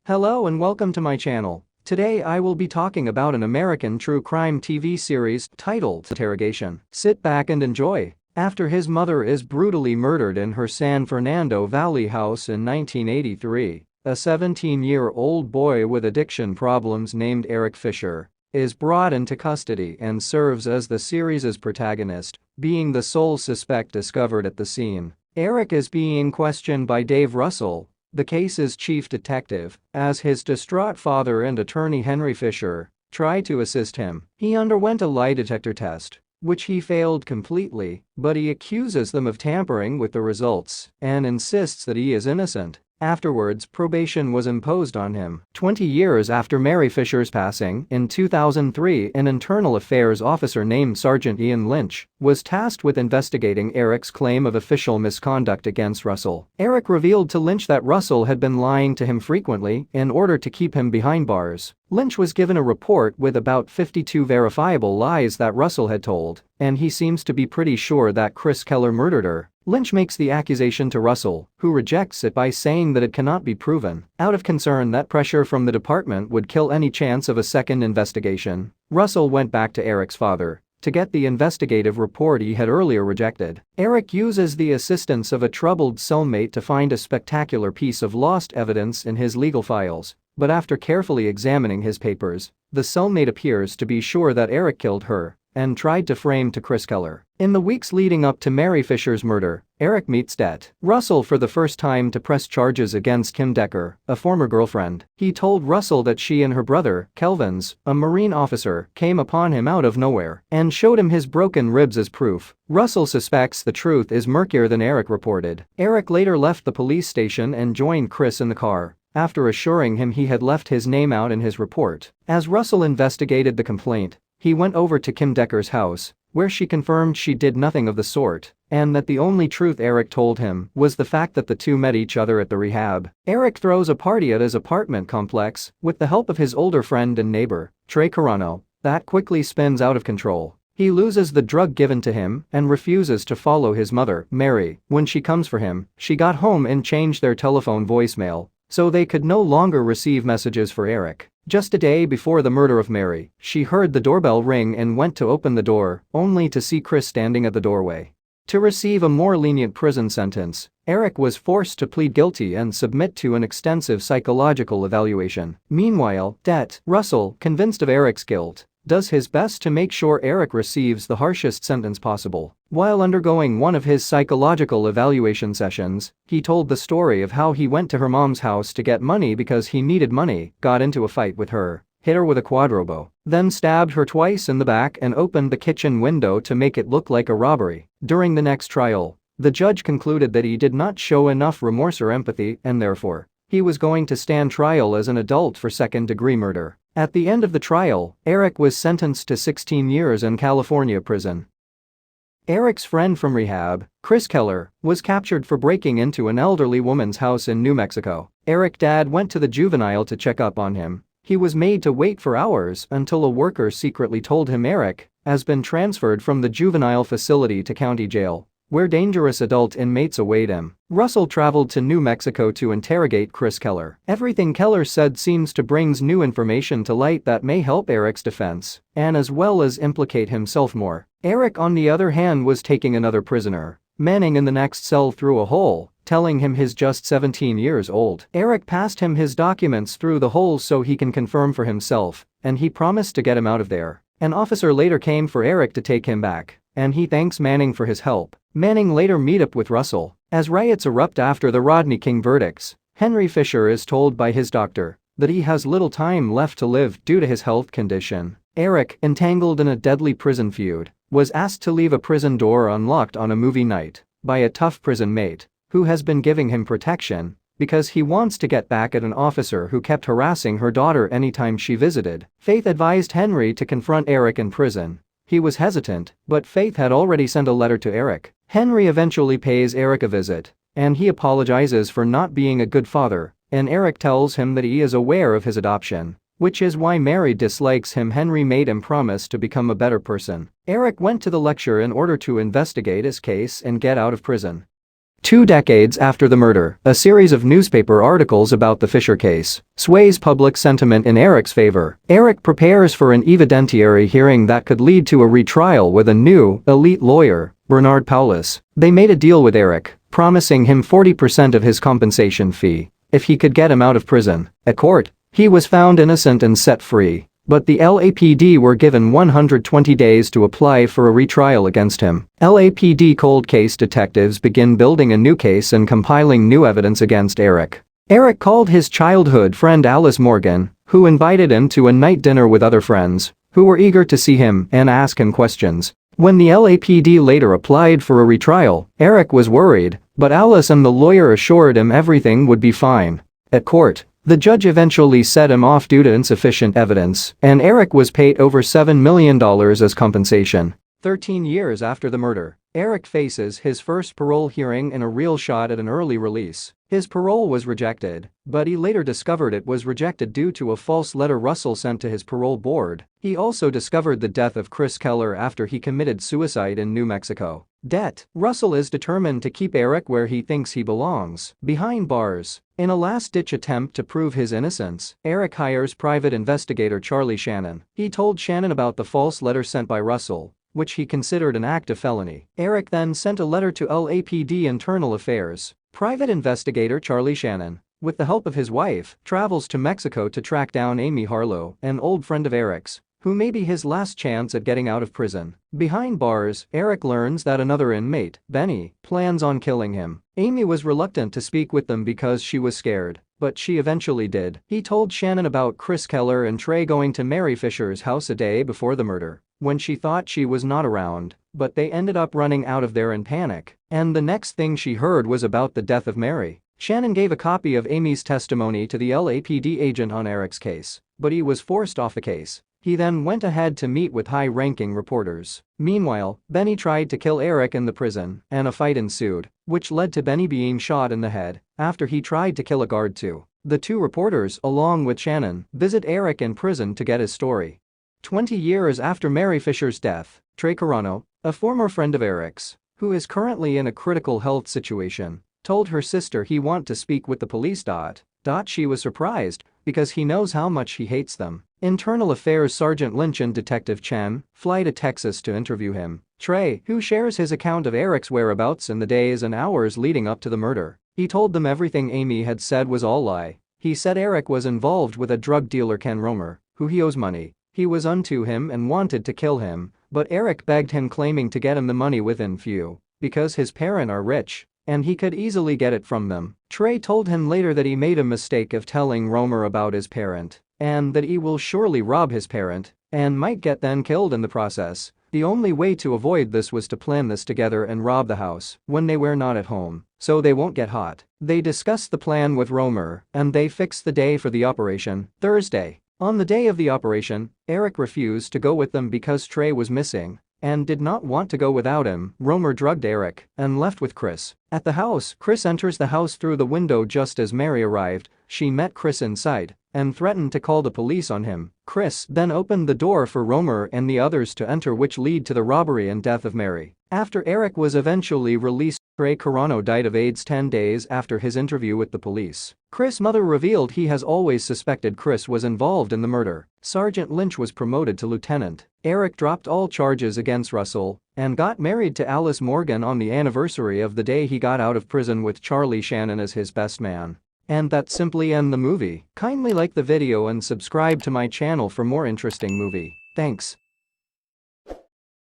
Hello and welcome to my channel. Today I will be talking about an American true crime TV series titled Interrogation. Sit back and enjoy. After his mother is brutally murdered in her San Fernando Valley house in 1983, a 17-year-old boy with addiction problems named Eric Fisher is brought into custody and serves as the series' protagonist, being the sole suspect discovered at the scene. Eric is being questioned by Dave Russell, the case's chief detective, as his distraught father and attorney Henry Fisher try to assist him. He underwent a lie detector test, which he failed completely, but he accuses them of tampering with the results and insists that he is innocent. Afterwards, probation was imposed on him. 20 years after Mary Fisher's passing, in 2003, an internal affairs officer named Sergeant Ian Lynch was tasked with investigating Eric's claim of official misconduct against Russell. Eric revealed to Lynch that Russell had been lying to him frequently in order to keep him behind bars. Lynch was given a report with about 52 verifiable lies that Russell had told, and he seems to be pretty sure that Chris Keller murdered her. Lynch makes the accusation to Russell, who rejects it by saying that it cannot be proven. Out of concern that pressure from the department would kill any chance of a second investigation, Russell went back to Eric's father to get the investigative report he had earlier rejected. Eric uses the assistance of a troubled cellmate to find a spectacular piece of lost evidence in his legal files, but after carefully examining his papers, the cellmate appears to be sure that Eric killed her and tried to frame to Chris Keller. In the weeks leading up to Mary Fisher's murder, Eric meets Det. Russell for the first time to press charges against Kim Decker, a former girlfriend. He told Russell that she and her brother, Kelvins, a Marine officer, came upon him out of nowhere and showed him his broken ribs as proof. Russell suspects the truth is murkier than Eric reported. Eric later left the police station and joined Chris in the car, after assuring him he had left his name out in his report. As Russell investigated the complaint, he went over to Kim Decker's house, where she confirmed she did nothing of the sort, and that the only truth Eric told him was the fact that the two met each other at the rehab. Eric throws a party at his apartment complex with the help of his older friend and neighbor, Trey Carano, that quickly spins out of control. He loses the drug given to him and refuses to follow his mother, Mary, when she comes for him. She got home and changed their telephone voicemail so they could no longer receive messages for Eric. Just a day before the murder of Mary, she heard the doorbell ring and went to open the door, only to see Chris standing at the doorway. To receive a more lenient prison sentence, Eric was forced to plead guilty and submit to an extensive psychological evaluation. Meanwhile, Det. Russell, convinced of Eric's guilt, does his best to make sure Eric receives the harshest sentence possible. While undergoing one of his psychological evaluation sessions, he told the story of how he went to her mom's house to get money because he needed money, got into a fight with her, hit her with a quadrobo, then stabbed her twice in the back and opened the kitchen window to make it look like a robbery. During the next trial, the judge concluded that he did not show enough remorse or empathy and therefore, he was going to stand trial as an adult for second-degree murder. At the end of the trial, Eric was sentenced to 16 years in California prison. Eric's friend from rehab, Chris Keller, was captured for breaking into an elderly woman's house in New Mexico. Eric's dad went to the juvenile to check up on him. He was made to wait for hours until a worker secretly told him Eric has been transferred from the juvenile facility to county jail, where dangerous adult inmates await him. Russell traveled to New Mexico to interrogate Chris Keller. Everything Keller said seems to bring new information to light that may help Eric's defense, and as well as implicate himself more. Eric, on the other hand, was taking another prisoner, Manning, in the next cell through a hole, telling him he's just 17 years old. Eric passed him his documents through the hole so he can confirm for himself, and he promised to get him out of there. An officer later came for Eric to take him back, and he thanks Manning for his help. Manning later meet up with Russell. As riots erupt after the Rodney King verdicts, Henry Fisher is told by his doctor that he has little time left to live due to his health condition. Eric, entangled in a deadly prison feud, was asked to leave a prison door unlocked on a movie night by a tough prison mate who has been giving him protection because he wants to get back at an officer who kept harassing her daughter anytime she visited. Faith advised Henry to confront Eric in prison. He was hesitant, but Faith had already sent a letter to Eric. Henry eventually pays Eric a visit, and he apologizes for not being a good father, and Eric tells him that he is aware of his adoption, which is why Mary dislikes him. Henry made him promise to become a better person. Eric went to the lecture in order to investigate his case and get out of prison. 2 decades after the murder, a series of newspaper articles about the Fisher case sways public sentiment in Eric's favor. Eric prepares for an evidentiary hearing that could lead to a retrial with a new, elite lawyer, Bernard Paulus. They made a deal with Eric, promising him 40% of his compensation fee if he could get him out of prison. At court, he was found innocent and set free. But the LAPD were given 120 days to apply for a retrial against him. LAPD cold case detectives begin building a new case and compiling new evidence against Eric. Eric called his childhood friend Alice Morgan, who invited him to a night dinner with other friends, who were eager to see him and ask him questions. When the LAPD later applied for a retrial, Eric was worried, but Alice and the lawyer assured him everything would be fine. At court, the judge eventually set him off due to insufficient evidence, and Eric was paid over $7 million as compensation. 13 years after the murder, Eric faces his first parole hearing in a real shot at an early release. His parole was rejected, but he later discovered it was rejected due to a false letter Russell sent to his parole board. He also discovered the death of Chris Keller after he committed suicide in New Mexico. Russell is determined to keep Eric where he thinks he belongs, behind bars. In a last-ditch attempt to prove his innocence, Eric hires private investigator Charlie Shannon. He told Shannon about the false letter sent by Russell, which he considered an act of felony. Eric then sent a letter to LAPD Internal Affairs. Private investigator Charlie Shannon, with the help of his wife, travels to Mexico to track down Amy Harlow, an old friend of Eric's, who may be his last chance at getting out of prison. Behind bars, Eric learns that another inmate, Benny, plans on killing him. Amy was reluctant to speak with them because she was scared, but she eventually did. He told Shannon about Chris Keller and Trey going to Mary Fisher's house a day before the murder, when she thought she was not around, but they ended up running out of there in panic, and the next thing she heard was about the death of Mary. Shannon gave a copy of Amy's testimony to the LAPD agent on Eric's case, but he was forced off the case. He then went ahead to meet with high-ranking reporters. Meanwhile, Benny tried to kill Eric in the prison, and a fight ensued, which led to Benny being shot in the head after he tried to kill a guard too. The two reporters, along with Shannon, visit Eric in prison to get his story. 20 years after Mary Fisher's death, Trey Carano, a former friend of Eric's, who is currently in a critical health situation, told her sister he wanted to speak with the police. She was surprised because he knows how much he hates them. Internal Affairs Sergeant Lynch and Detective Chen fly to Texas to interview him. Trey, who shares his account of Eric's whereabouts in the days and hours leading up to the murder. He told them everything Amy had said was all lie. He said Eric was involved with a drug dealer, Ken Romer, who he owes money. He was unto him and wanted to kill him, but Eric begged him, claiming to get him the money within few because his parents are rich and he could easily get it from them. Trey told him later that he made a mistake of telling Romer about his parent and that he will surely rob his parent and might get then killed in the process. The only way to avoid this was to plan this together and rob the house when they were not at home, so they won't get caught. They discussed the plan with Romer and they fixed the day for the operation, Thursday. On the day of the operation, Eric refused to go with them because Trey was missing and did not want to go without him. Romer drugged Eric and left with Chris. At the house, Chris enters the house through the window just as Mary arrived. She met Chris inside and threatened to call the police on him. Chris then opened the door for Romer and the others to enter, which led to the robbery and death of Mary. After Eric was eventually released, Trey Carano died of AIDS 10 days after his interview with the police. Chris' mother revealed he has always suspected Chris was involved in the murder. Sergeant Lynch was promoted to lieutenant. Eric dropped all charges against Russell and got married to Alice Morgan on the anniversary of the day he got out of prison, with Charlie Shannon as his best man. And that simply ends the movie. Kindly like the video and subscribe to my channel for more interesting movie. Thanks.